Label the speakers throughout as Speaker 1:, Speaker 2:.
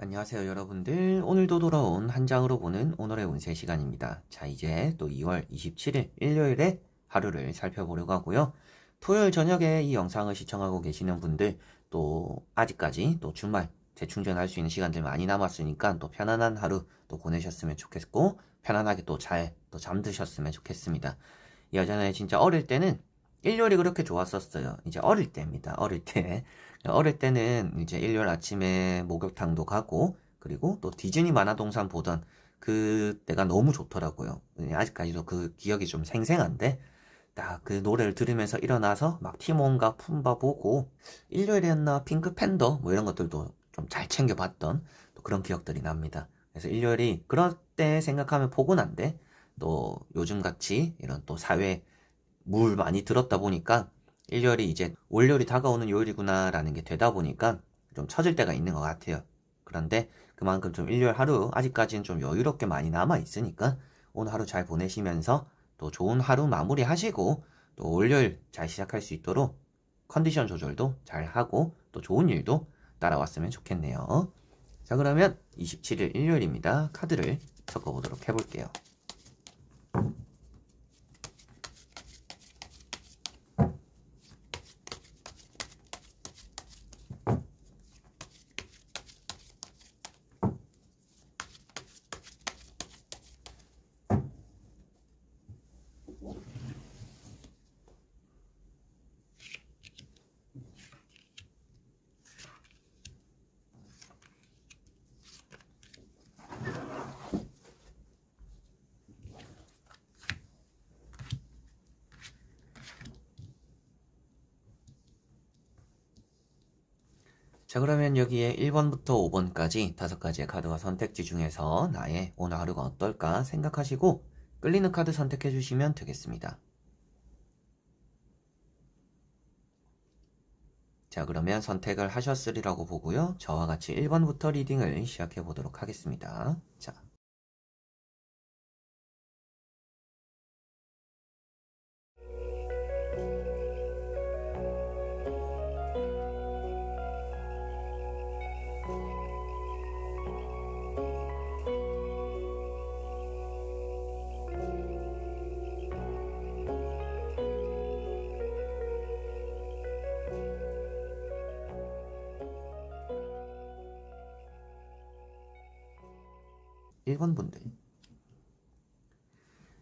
Speaker 1: 안녕하세요 여러분들. 오늘도 돌아온 한 장으로 보는 오늘의 운세 시간입니다. 자, 이제 또 2월 27일 일요일에 하루를 살펴보려고 하고요. 토요일 저녁에 이 영상을 시청하고 계시는 분들, 또 아직까지 또 주말 재충전할 수 있는 시간들 많이 남았으니까 또 편안한 하루 또 보내셨으면 좋겠고, 편안하게 또 잘 또 잠드셨으면 좋겠습니다. 예전에 진짜 어릴 때는 일요일이 그렇게 좋았었어요. 이제 어릴 때입니다. 어릴 때. 어릴 때는 이제 일요일 아침에 목욕탕도 가고, 그리고 또 디즈니 만화동산 보던 그때가 너무 좋더라고요. 아직까지도 그 기억이 좀 생생한데, 딱 그 노래를 들으면서 일어나서 막 티몬과 푼바 보고, 일요일이었나 핑크팬더 뭐 이런 것들도 좀 잘 챙겨봤던 또 그런 기억들이 납니다. 그래서 일요일이 그럴 때 생각하면 포근한데, 또 요즘같이 이런 또 사회 물 많이 들었다 보니까 일요일이 이제 월요일이 다가오는 요일이구나라는 게 되다 보니까 좀 처질 때가 있는 것 같아요. 그런데 그만큼 좀 일요일 하루 아직까지는 좀 여유롭게 많이 남아 있으니까 오늘 하루 잘 보내시면서 또 좋은 하루 마무리 하시고, 또 월요일 잘 시작할 수 있도록 컨디션 조절도 잘 하고 또 좋은 일도 따라왔으면 좋겠네요. 자, 그러면 27일 일요일입니다. 카드를 섞어보도록 해볼게요. 자, 그러면 여기에 1번부터 5번까지 5가지의 카드와 선택지 중에서 나의 오늘 하루가 어떨까 생각하시고 끌리는 카드 선택해 주시면 되겠습니다. 자, 그러면 선택을 하셨으리라고 보고요. 저와 같이 1번부터 리딩을 시작해 보도록 하겠습니다. 자, 1번 분들.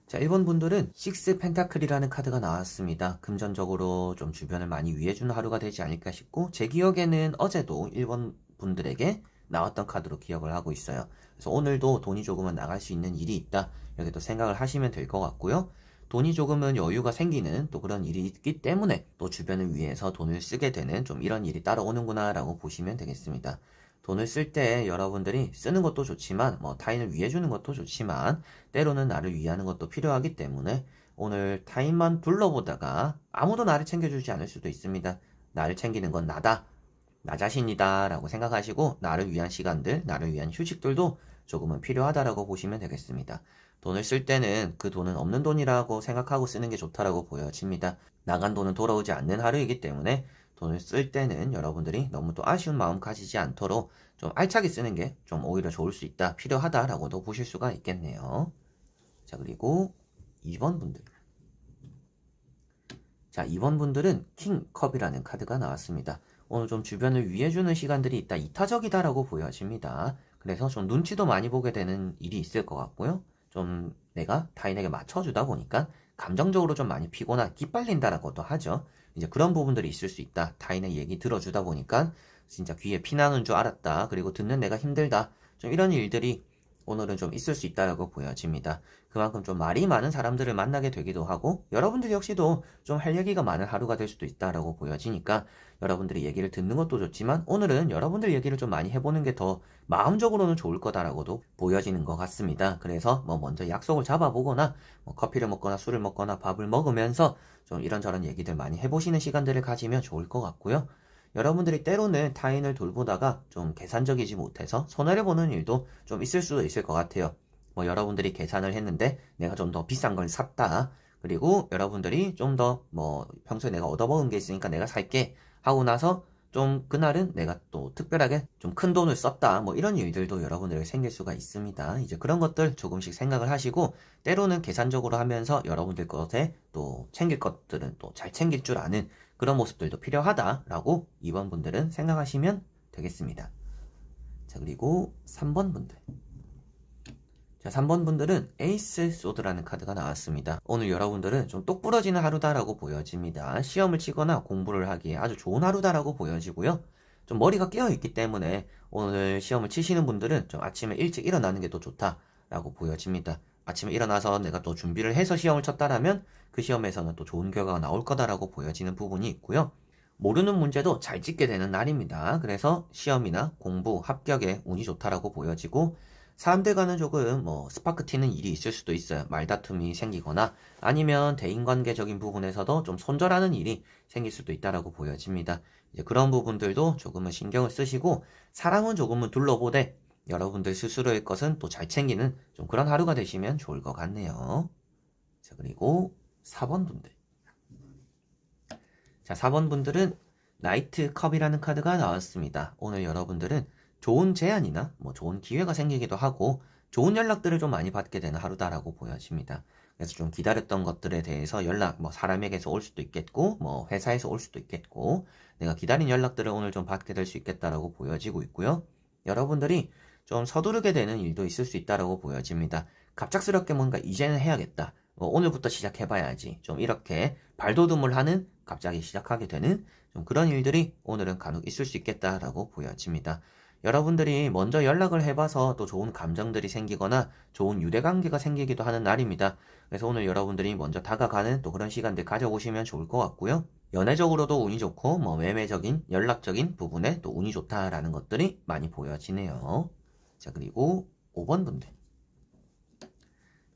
Speaker 1: 자, 1번 분들은 식스 펜타클이라는 카드가 나왔습니다. 금전적으로 좀 주변을 많이 위해주는 하루가 되지 않을까 싶고, 제 기억에는 어제도 1번 분들에게 나왔던 카드로 기억을 하고 있어요. 그래서 오늘도 돈이 조금은 나갈 수 있는 일이 있다, 이렇게 또 생각을 하시면 될 것 같고요. 돈이 조금은 여유가 생기는 또 그런 일이 있기 때문에 또 주변을 위해서 돈을 쓰게 되는 좀 이런 일이 따라오는구나 라고 보시면 되겠습니다. 돈을 쓸 때 여러분들이 쓰는 것도 좋지만, 타인을 위해 주는 것도 좋지만, 때로는 나를 위하는 것도 필요하기 때문에 오늘 타인만 둘러보다가 아무도 나를 챙겨주지 않을 수도 있습니다. 나를 챙기는 건 나다, 나 자신이다 라고 생각하시고, 나를 위한 시간들, 나를 위한 휴식들도 조금은 필요하다라고 보시면 되겠습니다. 돈을 쓸 때는 그 돈은 없는 돈이라고 생각하고 쓰는 게 좋다라고 보여집니다. 나간 돈은 돌아오지 않는 하루이기 때문에 돈을 쓸 때는 여러분들이 너무 또 아쉬운 마음 가지지 않도록 좀 알차게 쓰는 게 좀 오히려 좋을 수 있다, 필요하다라고도 보실 수가 있겠네요. 자, 그리고 2번 분들. 자, 2번 분들은 킹컵이라는 카드가 나왔습니다. 오늘 좀 주변을 위해주는 시간들이 있다, 이타적이다라고 보여집니다. 그래서 좀 눈치도 많이 보게 되는 일이 있을 것 같고요. 좀 내가 타인에게 맞춰주다 보니까 감정적으로 좀 많이 피곤한, 기빨린다라고도 하죠. 이제 그런 부분들이 있을 수 있다. 타인의 얘기 들어주다 보니까 진짜 귀에 피나는 줄 알았다, 그리고 듣는 내가 힘들다, 좀 이런 일들이 오늘은 좀 있을 수 있다고 보여집니다. 그만큼 좀 말이 많은 사람들을 만나게 되기도 하고, 여러분들 역시도 좀 할 얘기가 많은 하루가 될 수도 있다고 보여지니까 여러분들이 얘기를 듣는 것도 좋지만 오늘은 여러분들 얘기를 좀 많이 해보는 게 더 마음적으로는 좋을 거다라고도 보여지는 것 같습니다. 그래서 먼저 약속을 잡아보거나 커피를 먹거나 술을 먹거나 밥을 먹으면서 좀 이런저런 얘기들 많이 해보시는 시간들을 가지면 좋을 것 같고요. 여러분들이 때로는 타인을 돌보다가 좀 계산적이지 못해서 손해를 보는 일도 좀 있을 수도 있을 것 같아요. 여러분들이 계산을 했는데 내가 좀 더 비싼 걸 샀다, 그리고 여러분들이 좀 더 평소에 내가 얻어먹은 게 있으니까 내가 살게 하고 나서 좀 그날은 내가 또 특별하게 좀 큰 돈을 썼다 뭐 이런 일들도 여러분들에게 생길 수가 있습니다. 이제 그런 것들 조금씩 생각을 하시고 때로는 계산적으로 하면서 여러분들 것에 또 챙길 것들은 또 잘 챙길 줄 아는 그런 모습들도 필요하다라고 2번 분들은 생각하시면 되겠습니다. 자, 그리고 3번 분들. 자, 3번 분들은 에이스 소드라는 카드가 나왔습니다. 오늘 여러분들은 좀 똑부러지는 하루다라고 보여집니다. 시험을 치거나 공부를 하기에 아주 좋은 하루다라고 보여지고요. 좀 머리가 깨어있기 때문에 오늘 시험을 치시는 분들은 좀 아침에 일찍 일어나는 게 더 좋다라고 보여집니다. 아침에 일어나서 내가 또 준비를 해서 시험을 쳤다라면 그 시험에서는 또 좋은 결과가 나올 거다라고 보여지는 부분이 있고요. 모르는 문제도 잘 찍게 되는 날입니다. 그래서 시험이나 공부, 합격에 운이 좋다라고 보여지고 사람들과는 조금 스파크 튀는 일이 있을 수도 있어요. 말다툼이 생기거나 아니면 대인관계적인 부분에서도 좀 손절하는 일이 생길 수도 있다라고 보여집니다. 이제 그런 부분들도 조금은 신경을 쓰시고 사랑은 조금은 둘러보되 여러분들 스스로의 것은 또 잘 챙기는 좀 그런 하루가 되시면 좋을 것 같네요. 자, 그리고 4번 분들. 자, 4번 분들은 나이트 컵이라는 카드가 나왔습니다. 오늘 여러분들은 좋은 제안이나 좋은 기회가 생기기도 하고 좋은 연락들을 좀 많이 받게 되는 하루다라고 보여집니다. 그래서 좀 기다렸던 것들에 대해서 연락, 사람에게서 올 수도 있겠고, 회사에서 올 수도 있겠고, 내가 기다린 연락들을 오늘 좀 받게 될 수 있겠다라고 보여지고 있고요. 여러분들이 좀 서두르게 되는 일도 있을 수 있다라고 보여집니다. 갑작스럽게 뭔가 이제는 해야겠다. 오늘부터 시작해봐야지. 좀 이렇게 발돋움을 하는 갑자기 시작하게 되는 좀 그런 일들이 오늘은 간혹 있을 수 있겠다라고 보여집니다. 여러분들이 먼저 연락을 해봐서 또 좋은 감정들이 생기거나 좋은 유대관계가 생기기도 하는 날입니다. 그래서 오늘 여러분들이 먼저 다가가는 또 그런 시간들 가져보시면 좋을 것 같고요. 연애적으로도 운이 좋고 매매적인 연락적인 부분에 또 운이 좋다라는 것들이 많이 보여지네요. 자, 그리고 5번 분들.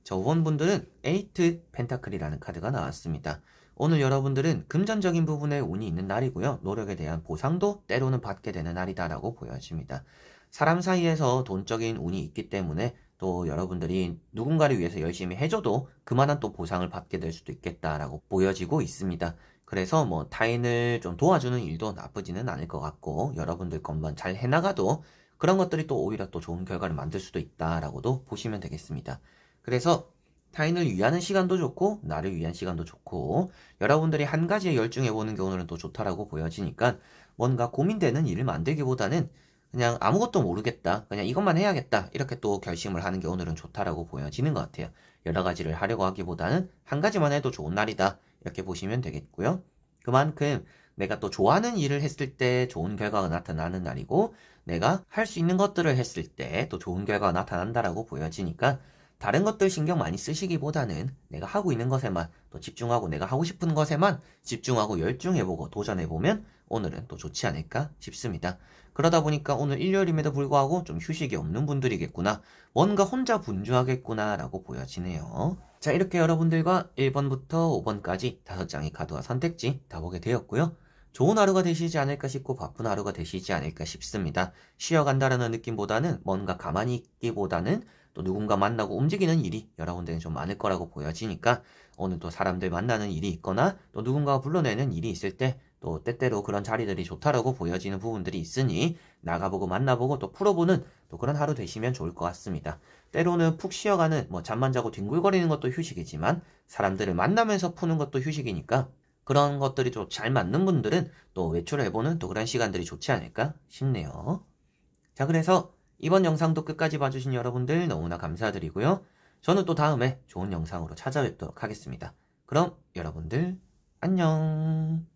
Speaker 1: 자, 5번 분들은 에이트 펜타클이라는 카드가 나왔습니다. 오늘 여러분들은 금전적인 부분에 운이 있는 날이고요. 노력에 대한 보상도 때로는 받게 되는 날이다라고 보여집니다. 사람 사이에서 돈적인 운이 있기 때문에 또 여러분들이 누군가를 위해서 열심히 해줘도 그만한 또 보상을 받게 될 수도 있겠다라고 보여지고 있습니다. 그래서 타인을 좀 도와주는 일도 나쁘지는 않을 것 같고 여러분들 것만 잘 해나가도 그런 것들이 또 오히려 또 좋은 결과를 만들 수도 있다라고도 보시면 되겠습니다. 그래서 타인을 위하는 시간도 좋고 나를 위한 시간도 좋고 여러분들이 한 가지에 열중해보는 게 오늘은 또 좋다라고 보여지니까 뭔가 고민되는 일을 만들기보다는 그냥 아무것도 모르겠다, 그냥 이것만 해야겠다 이렇게 또 결심을 하는 게 오늘은 좋다라고 보여지는 것 같아요. 여러 가지를 하려고 하기보다는 한 가지만 해도 좋은 날이다 이렇게 보시면 되겠고요. 그만큼 내가 또 좋아하는 일을 했을 때 좋은 결과가 나타나는 날이고 내가 할 수 있는 것들을 했을 때 또 좋은 결과가 나타난다라고 보여지니까 다른 것들 신경 많이 쓰시기보다는 내가 하고 있는 것에만 또 집중하고 내가 하고 싶은 것에만 집중하고 열중해보고 도전해보면 오늘은 또 좋지 않을까 싶습니다. 그러다 보니까 오늘 일요일임에도 불구하고 좀 휴식이 없는 분들이겠구나, 뭔가 혼자 분주하겠구나 라고 보여지네요. 자, 이렇게 여러분들과 1번부터 5번까지 5장의 카드와 선택지 다 보게 되었고요. 좋은 하루가 되시지 않을까 싶고 바쁜 하루가 되시지 않을까 싶습니다. 쉬어간다라는 느낌보다는 뭔가 가만히 있기보다는 또 누군가 만나고 움직이는 일이 여러분들은 좀 많을 거라고 보여지니까 오늘 또 사람들 만나는 일이 있거나 또 누군가가 불러내는 일이 있을 때 또 때때로 그런 자리들이 좋다라고 보여지는 부분들이 있으니 나가보고 만나보고 또 풀어보는 또 그런 하루 되시면 좋을 것 같습니다. 때로는 푹 쉬어가는 잠만 자고 뒹굴거리는 것도 휴식이지만 사람들을 만나면서 푸는 것도 휴식이니까 그런 것들이 좀 잘 맞는 분들은 또 외출을 해보는 또 그런 시간들이 좋지 않을까 싶네요. 자, 그래서 이번 영상도 끝까지 봐주신 여러분들 너무나 감사드리고요. 저는 또 다음에 좋은 영상으로 찾아뵙도록 하겠습니다. 그럼 여러분들 안녕.